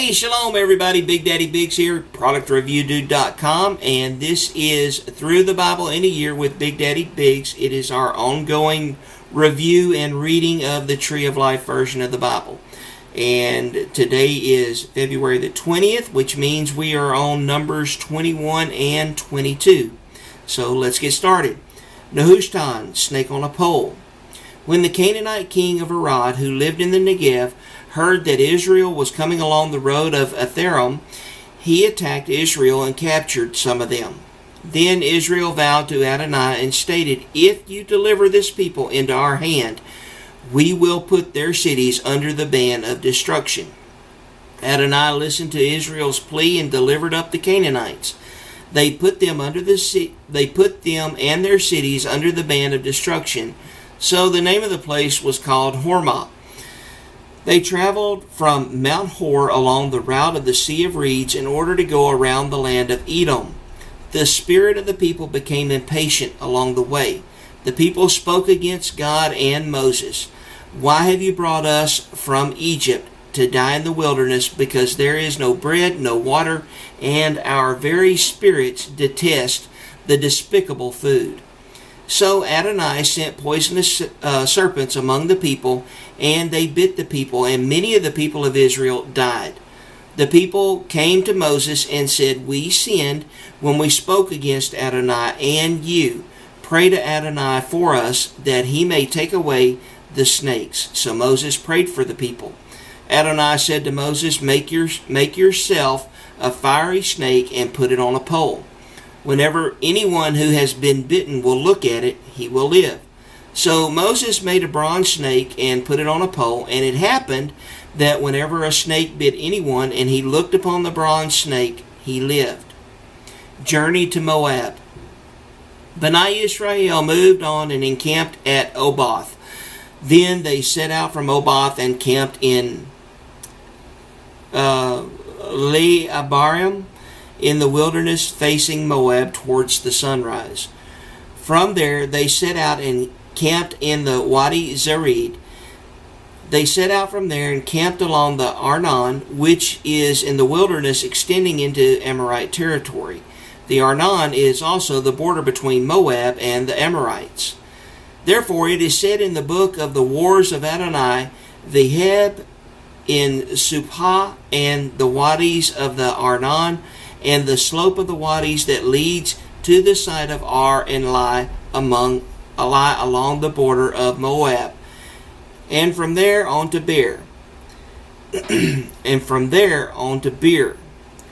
Hey, shalom everybody, BigDaddyBigz here, productreviewdude.com, and this is Through the Bible in a Year with BigDaddyBigz. It is our ongoing review and reading of the Tree of Life version of the Bible. And today is February the 20th, which means we are on Numbers 21 and 22. So let's get started. Nehushtan, snake on a pole. When the Canaanite king of Arad, who lived in the Negev, heard that Israel was coming along the road of Atharim, he attacked Israel and captured some of them. Then Israel vowed to Adonai and stated, "If you deliver this people into our hand, we will put their cities under the ban of destruction." Adonai listened to Israel's plea and delivered up the Canaanites. They put them and their cities under the ban of destruction. So the name of the place was called Hormah. They traveled from Mount Hor along the route of the Sea of Reeds in order to go around the land of Edom. The spirit of the people became impatient along the way. The people spoke against God and Moses. "Why have you brought us from Egypt to die in the wilderness, because there is no bread, no water, and our very spirits detest the despicable food?" So Adonai sent poisonous serpents among the people, and they bit the people, and many of the people of Israel died. The people came to Moses and said, "We sinned when we spoke against Adonai and you. Pray to Adonai for us, that he may take away the snakes." So Moses prayed for the people. Adonai said to Moses, Make yourself a fiery snake and put it on a pole. Whenever anyone who has been bitten will look at it, he will live. So Moses made a bronze snake and put it on a pole, and it happened that whenever a snake bit anyone and he looked upon the bronze snake, he lived. Journey to Moab. Bnei Israel moved on and encamped at Oboth. Then they set out from Oboth and camped in Le-Abarim, in the wilderness facing Moab towards the sunrise. From there they set out and camped in the Wadi Zered. They set out from there and camped along the Arnon, which is in the wilderness extending into Amorite territory. The Arnon is also the border between Moab and the Amorites. Therefore it is said in the book of the wars of Adonai, the Heb in Suphah and the wadis of the Arnon, and the slope of the wadis that leads to the side of Ar and Lai along the border of Moab, and from there on to Beer.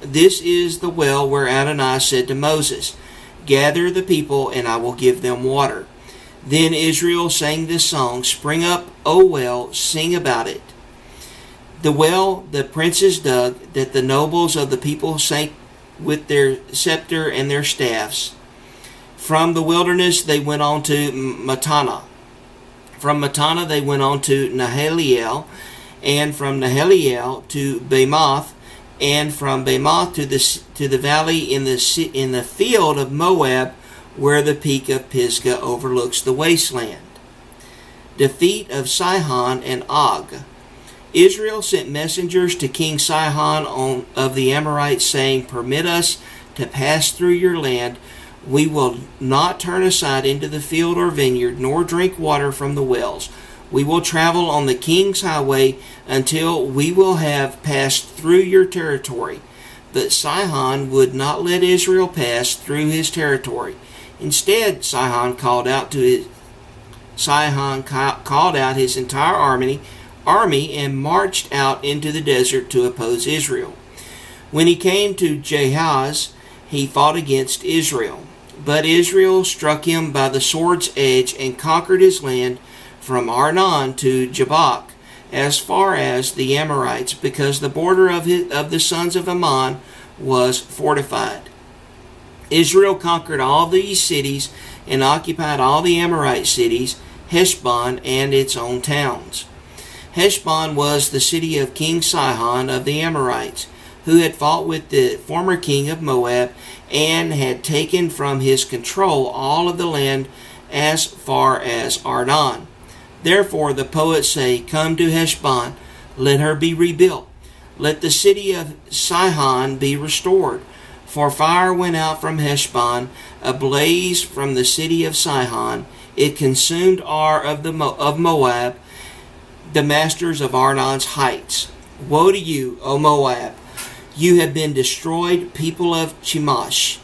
This is the well where Adonai said to Moses, "Gather the people, and I will give them water." Then Israel sang this song, "Spring up, O well, sing about it. The well the princes dug, that the nobles of the people sank with their scepter and their staffs." From the wilderness they went on to Mattanah. From Mattanah they went on to Nahaliel, and from Nahaliel to Bamoth, and from Bamoth to the valley in the field of Moab, where the peak of Pisgah overlooks the wasteland. Defeat of Sihon and Og. Israel sent messengers to King Sihon of the Amorites, saying, "Permit us to pass through your land. We will not turn aside into the field or vineyard, nor drink water from the wells. We will travel on the king's highway until we will have passed through your territory." But Sihon would not let Israel pass through his territory. Instead, Sihon called out his entire army and marched out into the desert to oppose Israel. When he came to Jahaz, he fought against Israel. But Israel struck him by the sword's edge and conquered his land from Arnon to Jabbok, as far as the Amorites, because the border of the sons of Ammon was fortified. Israel conquered all these cities and occupied all the Amorite cities, Heshbon and its own towns. Heshbon was the city of King Sihon of the Amorites, who had fought with the former king of Moab and had taken from his control all of the land as far as Arnon. Therefore the poets say, "Come to Heshbon, let her be rebuilt. Let the city of Sihon be restored. For fire went out from Heshbon, a blaze from the city of Sihon. It consumed Ar of Moab, the masters of Arnon's heights. Woe to you, O Moab! You have been destroyed, people of Chemosh.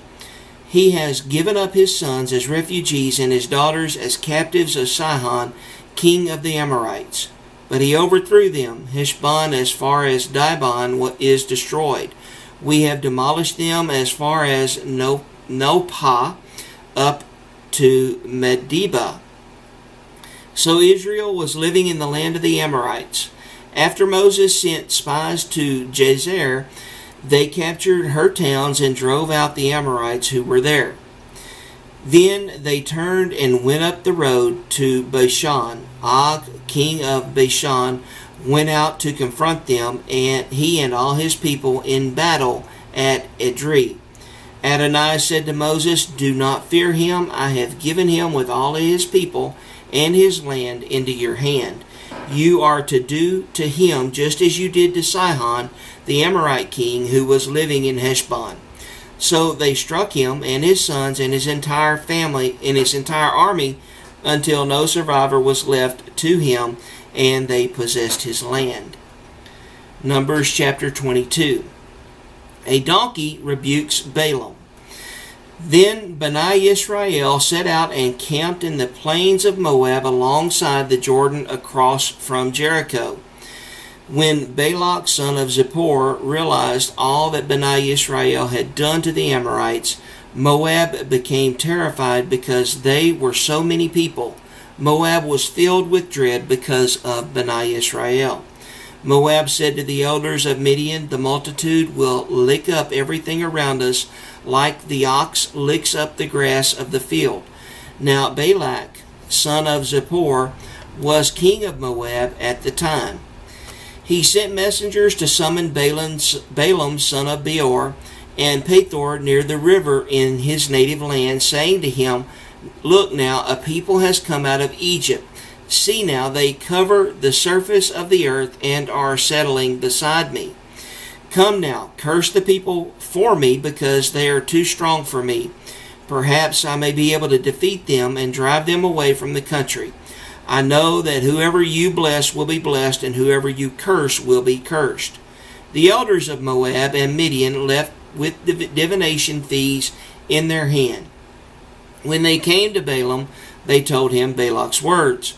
He has given up his sons as refugees and his daughters as captives of Sihon, king of the Amorites. But he overthrew them. Heshbon as far as Dibon is destroyed. We have demolished them as far as Nopah, up to Medeba. So Israel was living in the land of the Amorites. After Moses sent spies to Jazer, they captured her towns and drove out the Amorites who were there. Then they turned and went up the road to Bashan. Og, king of Bashan, went out to confront them, and he and all his people in battle at Edrei. Adonai said to Moses, Do not fear him. I have given him with all of his people and his land into your hand. You are to do to him just as you did to Sihon, the Amorite king, who was living in Heshbon. So they struck him and his sons and his entire family and his entire army until no survivor was left to him, and they possessed his land. Numbers chapter 22. A donkey rebukes Balaam. Then Bani Israel set out and camped in the plains of Moab alongside the Jordan across from Jericho. When Balak son of Zippor realized all that Bani Israel had done to the Amorites, Moab became terrified because they were so many people. Moab was filled with dread because of Bani Israel. Moab said to the elders of Midian, The multitude will lick up everything around us like the ox licks up the grass of the field. Now Balak, son of Zippor, was king of Moab at the time. He sent messengers to summon Balaam, son of Beor, and Pethor near the river in his native land, saying to him, Look now, a people has come out of Egypt. See now, they cover the surface of the earth and are settling beside me. Come now, curse the people for me, because they are too strong for me. Perhaps I may be able to defeat them and drive them away from the country. I know that whoever you bless will be blessed, and whoever you curse will be cursed. The elders of Moab and Midian left with divination fees in their hand. When they came to Balaam, they told him Balak's words.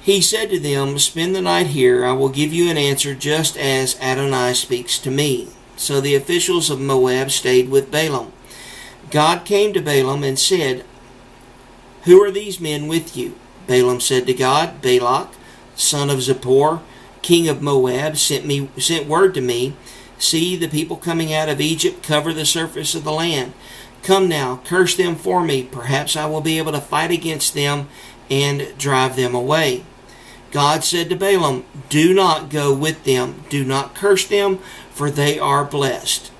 He said to them, Spend the night here. I will give you an answer just as Adonai speaks to me. So the officials of Moab stayed with Balaam. God came to Balaam and said, Who are these men with you? Balaam said to God, Balak, son of Zippor, king of Moab, sent word to me. See, the people coming out of Egypt cover the surface of the land. Come now, curse them for me. Perhaps I will be able to fight against them and drive them away. God said to Balaam, Do not go with them. Do not curse them, for they are blessed.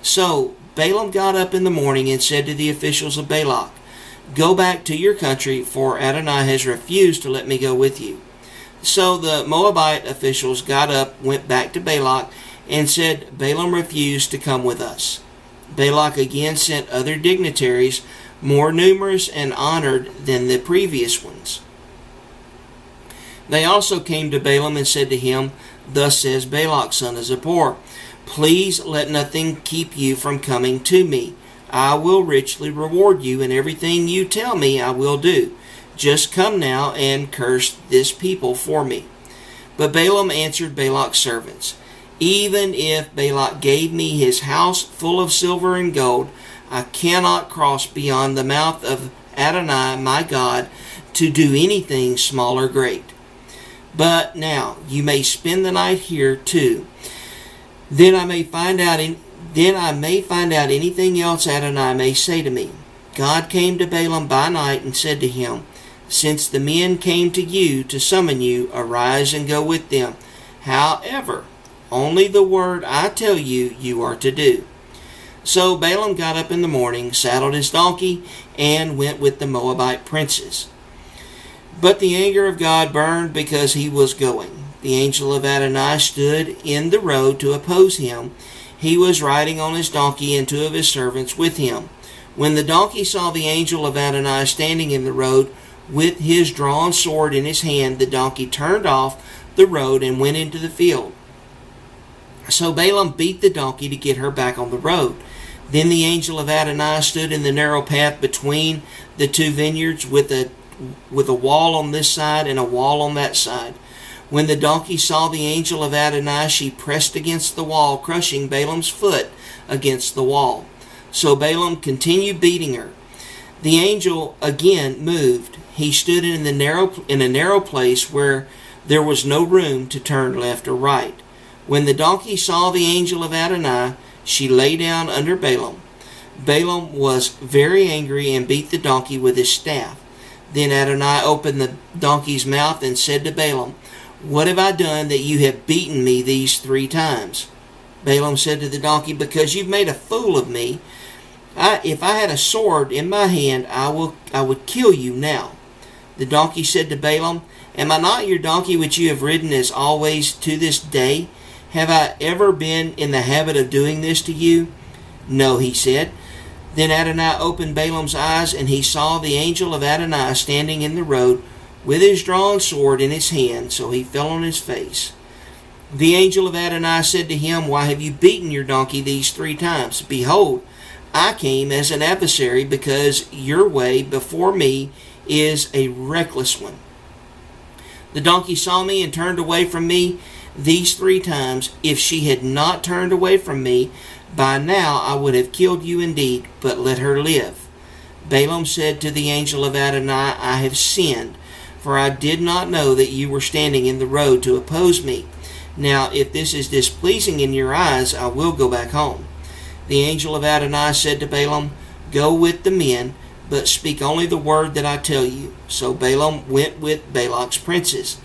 So Balaam got up in the morning and said to the officials of Balak, Go back to your country, for Adonai has refused to let me go with you. So the Moabite officials got up, went back to Balak, and said, Balaam refused to come with us. Balak again sent other dignitaries, more numerous and honored than the previous ones. They also came to Balaam and said to him, Thus says Balak, son of Zippor, Please let nothing keep you from coming to me. I will richly reward you, and everything you tell me I will do. Just come now and curse this people for me. But Balaam answered Balak's servants, Even if Balak gave me his house full of silver and gold, I cannot cross beyond the mouth of Adonai my God to do anything small or great. But now you may spend the night here too. Then I may find out anything else Adonai may say to me. God came to Balaam by night and said to him, Since the men came to you to summon you, arise and go with them. However, only the word I tell you, you are to do. So Balaam got up in the morning, saddled his donkey, and went with the Moabite princes. But the anger of God burned because he was going. the angel of Adonai stood in the road to oppose him. He was riding on his donkey, and 2 of his servants with him. When the donkey saw the angel of Adonai standing in the road with his drawn sword in his hand, the donkey turned off the road and went into the field. So Balaam beat the donkey to get her back on the road. Then the angel of Adonai stood in the narrow path between the 2 vineyards with a wall on this side and a wall on that side. When the donkey saw the angel of Adonai, she pressed against the wall, crushing Balaam's foot against the wall. So Balaam continued beating her. The angel again moved. He stood in a narrow place where there was no room to turn left or right. When the donkey saw the angel of Adonai, she lay down under Balaam. Balaam was very angry and beat the donkey with his staff. Then Adonai opened the donkey's mouth and said to Balaam, "What have I done that you have beaten me these 3 times?" Balaam said to the donkey, "Because you've made a fool of me. If I had a sword in my hand, I would kill you now." The donkey said to Balaam, "Am I not your donkey which you have ridden as always to this day? Have I ever been in the habit of doing this to you?" "No," he said. Then Adonai opened Balaam's eyes, and he saw the angel of Adonai standing in the road with his drawn sword in his hand, so he fell on his face. The angel of Adonai said to him, "Why have you beaten your donkey these 3 times? Behold, I came as an adversary, because your way before me is a reckless one. The donkey saw me and turned away from me these 3 times. If she had not turned away from me, by now I would have killed you indeed, but let her live." Balaam said to the angel of Adonai, "I have sinned, for I did not know that you were standing in the road to oppose me. Now, if this is displeasing in your eyes, I will go back home." The angel of Adonai said to Balaam, "Go with the men, but speak only the word that I tell you." So Balaam went with Balak's princes.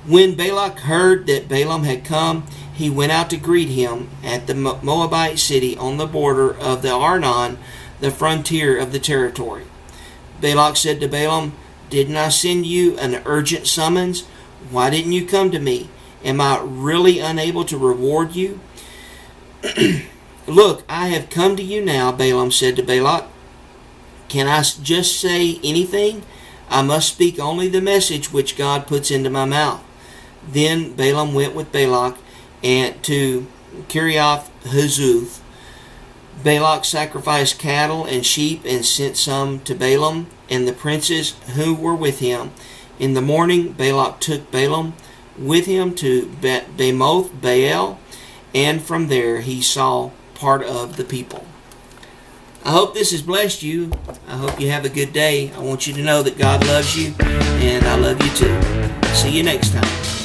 When Balak heard that Balaam had come, he went out to greet him at the Moabite city on the border of the Arnon, the frontier of the territory. Balak said to Balaam, "Didn't I send you an urgent summons? Why didn't you come to me? Am I really unable to reward you?" "Look, I have come to you now," Balaam said to Balak. "Can I just say anything? I must speak only the message which God puts into my mouth." Then Balaam went with Balak and to Kiriath Huzoth. Balak sacrificed cattle and sheep and sent some to Balaam and the princes who were with him. In the morning Balak took Balaam with him to Bamoth Baal, and from there he saw part of the people. I hope this has blessed you. I hope you have a good day. I want you to know that God loves you, and I love you too. See you next time.